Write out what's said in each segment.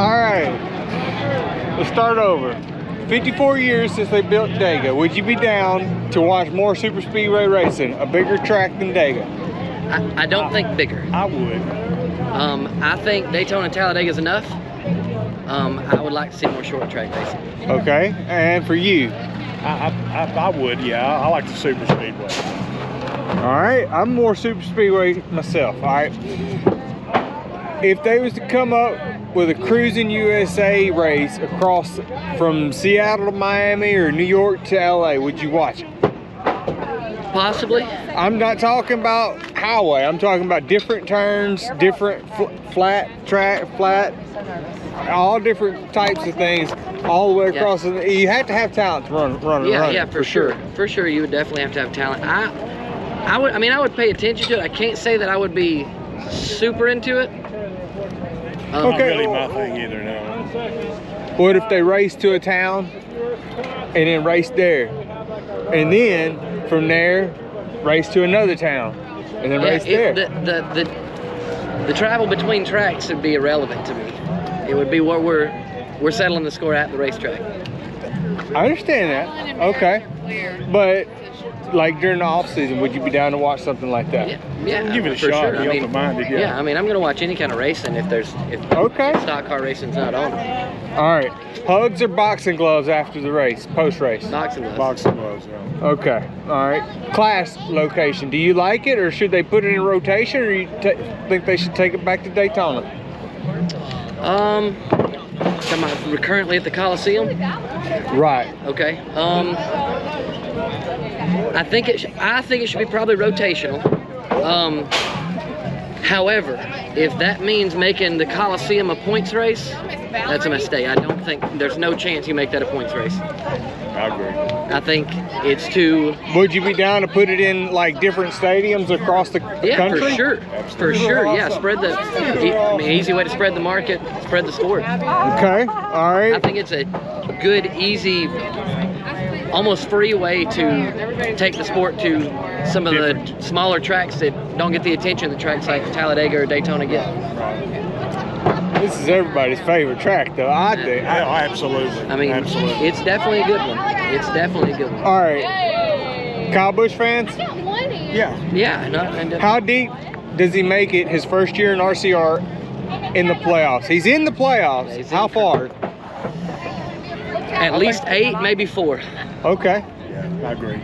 All right, let's start over. 54 years since they built Dega. Would you be down to watch more super speedway racing? A bigger track than Dega? I don't think bigger. I would. I think Daytona and Talladega is enough. I would like to see more short track racing. Okay, and for you? I would, yeah. I like the super speedway. All right, I'm more super speedway myself. All right, if they was to come up with a Cruising USA race across from Seattle to Miami or New York to LA, would you watch it? Possibly. I'm not talking about highway. I'm talking about different turns, different flat track, all different types of things, all the way across. Yeah. You have to have talent to run. Yeah, for sure. For sure, you would definitely have to have talent. I would pay attention to it. I can't say that I would be super into it. Okay. Not really my thing either, no. What if they race to a town and then race there, and then from there race to another town and then race there? The travel between tracks would be irrelevant to me. It would be where we're settling the score at the racetrack. I understand that. Okay, but like during the off season, would you be down to watch something like that? Yeah, give it a shot. Sure. Be open-minded. Yeah, I mean, I'm gonna watch any kind of racing if stock car racing's not on. All right, hugs or boxing gloves after the race, post race? Boxing gloves. Boxing gloves. Yeah. Okay, all right. Class location, do you like it, or should they put it in rotation, or you think they should take it back to Daytona? We're currently at the Coliseum. Right. Okay. I think it should be probably rotational. However, if that means making the Coliseum a points race, that's a mistake. I don't think there's no chance you make that a points race. I agree. I think it's too. Would you be down to put it in like different stadiums across the country? Yeah, for sure. For sure. Yeah, spread the. Easy way to spread the market, spread the sport. Okay. All right. I think it's a good, easy, almost free way to take the sport to some of the smaller tracks that don't get the attention that tracks like Talladega or Daytona get. This is everybody's favorite track, though, I think. Absolutely. I mean, absolutely. It's definitely a good one. It's definitely a good one. All right. Kyle Busch fans? Yeah. Yeah. How deep does he make it his first year in RCR in the playoffs? He's in the playoffs. Yeah, how far? At least 8, maybe 4. Okay. Yeah, I agree.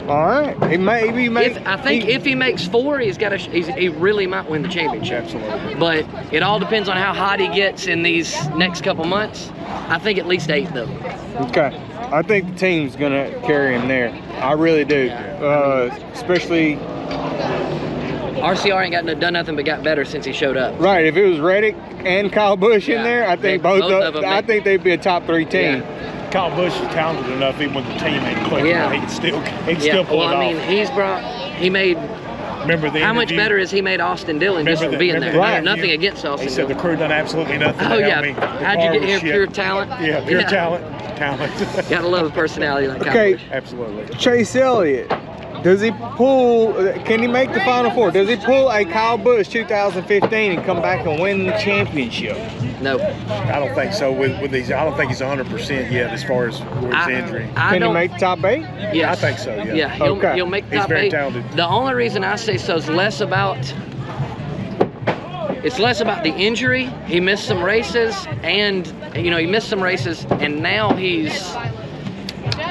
All right. If he makes 4, he really might win the championship. Absolutely. But it all depends on how hot he gets in these next couple months. I think at least 8 though. Okay. I think the team's gonna carry him there. I really do. Especially RCR ain't done nothing but got better since he showed up. Right. If it was Reddick and Kyle Busch in there, I think both of them. I think they'd be a top 3 team. Yeah. Kyle Busch is talented enough, even when the team ain't clicking. Yeah. He can still pull it off. I mean, he made. Remember the how interview? much better has he made Austin Dillon just for being there? Right. Nothing against Austin. He said the crew done absolutely nothing. Oh yeah. How'd you get here? Pure talent. Yeah, pure talent. Gotta love a personality like Kyle Busch. Absolutely. Chase Elliott. Does he pull? Can he make the Final Four? Does he pull a Kyle Busch 2015 and come back and win the championship? No. I don't think so. With these, I don't think he's 100% yet as far as his injury. Can he make the top 8? Yes. I think so. Yeah. Yeah. He'll make the top 8. He's very talented. The only reason I say so is less about the injury. He missed some races, and now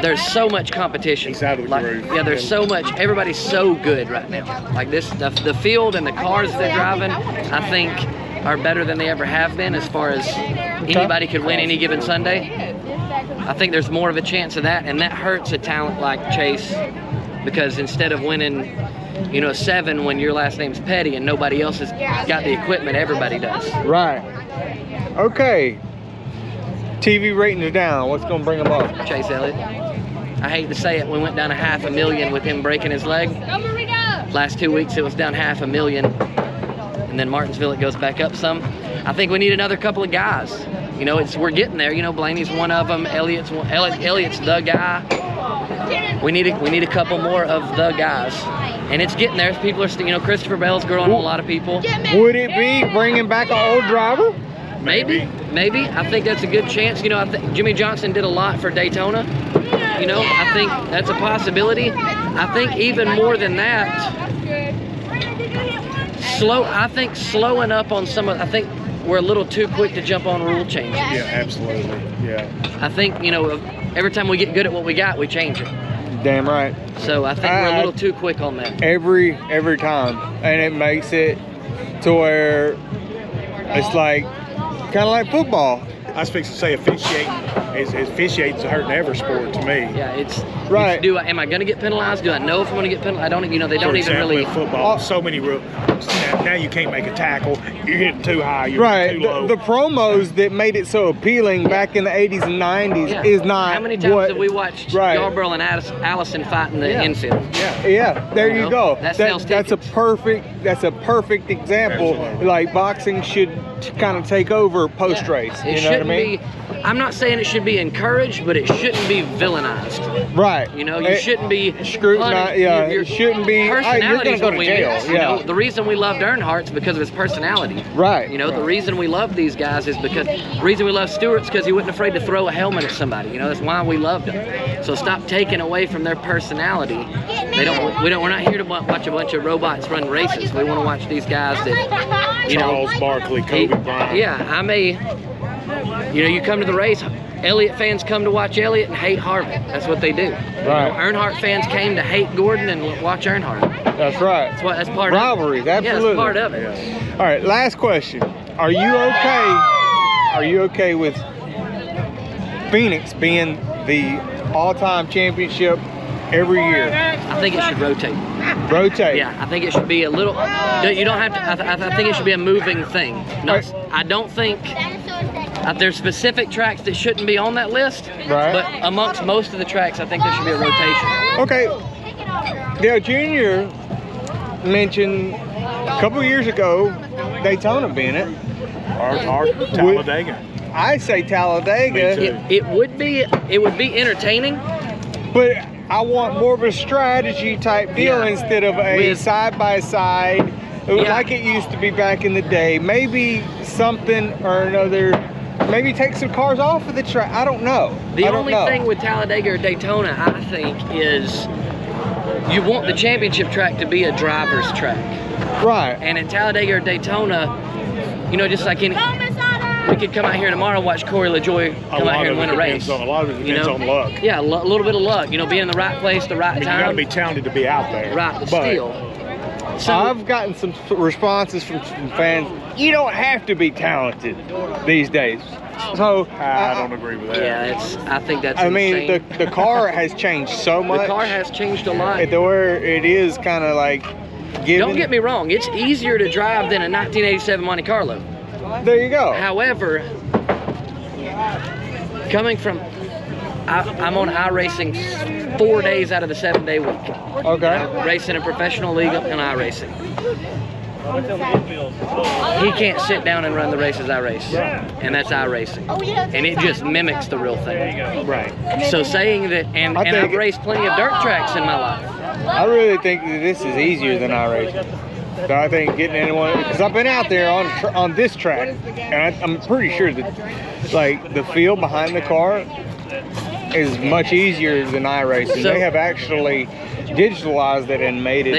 there's so much competition. He's out of the groove. Yeah, there's so much. Everybody's so good right now. Like this, the field and the cars they're driving, I think, are better than they ever have been as far as anybody could win any given Sunday. I think there's more of a chance of that, and that hurts a talent like Chase, because instead of winning, 7 when your last name's Petty and nobody else has got the equipment, everybody does. Right. Okay. TV ratings are down. What's going to bring them up? Chase Elliott. I hate to say it, we went down 500,000 with him breaking his leg. Last 2 weeks it was down 500,000. And then Martinsville it goes back up some. I think we need another couple of guys. We're getting there. Blaney's one of them. Elliott's the guy. We need a couple more of the guys. And it's getting there. People are still, Christopher Bell's growing on a lot of people. Would it be bringing back an old driver? Maybe. I think that's a good chance. You know, I think Jimmy Johnson did a lot for Daytona. You know, I think that's a possibility. I think even more than that, I think slowing up on some of, I think we're a little too quick to jump on rule changes. Yeah, absolutely. Yeah. I think, you know, every time we get good at what we got, we change it. Damn right. So I think we're a little too quick on that. Every time, and it makes it to where it's like kind of like football. I was fixing to say officiating's hurting every sport to me. Yeah, it's right. Am I going to get penalized? Do I know if I'm going to get penalized? I don't. You know, they don't For even example, really. in football, so many rules. Now you can't make a tackle. You're hitting too high. You're Right. too low. The promos that made it so appealing back in the 80s and 90s is not. How many times have we watched Yarborough and Allison fight in the infield? Yeah, there you go. That's a perfect example. Absolutely. Like boxing should kind of take over post race. You know what I mean? I'm not saying it should be encouraged, but it shouldn't be villainized. Right. You know, you shouldn't be scrutinized. Yeah, it shouldn't be. Personality You're gonna go to jail. You know, the reason we loved Earnhardt's because of his personality. Right. You know, the reason we love these guys is because the reason we love Stewart's because he wasn't afraid to throw a helmet at somebody. You know, that's why we loved him. So stop taking away from their personality. We're not here to watch a bunch of robots run races. We want to watch these guys that, you know, Charles Barkley, Kobe Bryant. Yeah, you know, you come to the race. Elliott fans come to watch Elliott and hate Harvick. That's what they do. Right. You know, Earnhardt fans came to hate Gordon and watch Earnhardt. That's right. That's part rivalries, of it. absolutely. Yeah, that's part of it. Yeah. All right, last question. Are you okay with Phoenix being the all-time championship every year? I think it should rotate. Rotate. Yeah, I think it should be a little. You don't have to. I think it should be a moving thing. I don't think. There's specific tracks that shouldn't be on that list, but amongst most of the tracks, I think there should be a rotation. Okay. Dale Jr. mentioned a couple years ago Daytona being it. Or Talladega. I say Talladega. It would be entertaining, but I want more of a strategy type deal instead of a side by side, like it used to be back in the day. Maybe something or another. Maybe take some cars off of the track. I don't know. The only thing with Talladega or Daytona, I think, is you want the championship track to be a driver's track. Right. And in Talladega or Daytona, you know, just like any, we could come out here tomorrow and watch Corey LaJoy come out here and win a race. A lot of it depends on luck. Yeah, a little bit of luck. You know, being in the right place, the right time. You got to be talented to be out there. Right, but still. So I've gotten some responses from fans. You don't have to be talented these days. So I don't agree with that. Yeah, I think that's. I mean, the car has changed so much. The car has changed a lot. Where it is kind of like. Don't get me wrong. It's easier to drive than a 1987 Monte Carlo. There you go. However, coming from, I'm on iRacing 4 days out of the 7-day week. Okay. Racing in professional league and iRacing. He can't sit down and run the races I race, and that's iRacing, and it just mimics the real thing. Right. So saying that, and I've raced plenty of dirt tracks in my life. I really think that this is easier than iRacing. So I think getting anyone, because I've been out there on this track, and I'm pretty sure that like the feel behind the car is much easier than iRacing. They have actually digitalized it and made it.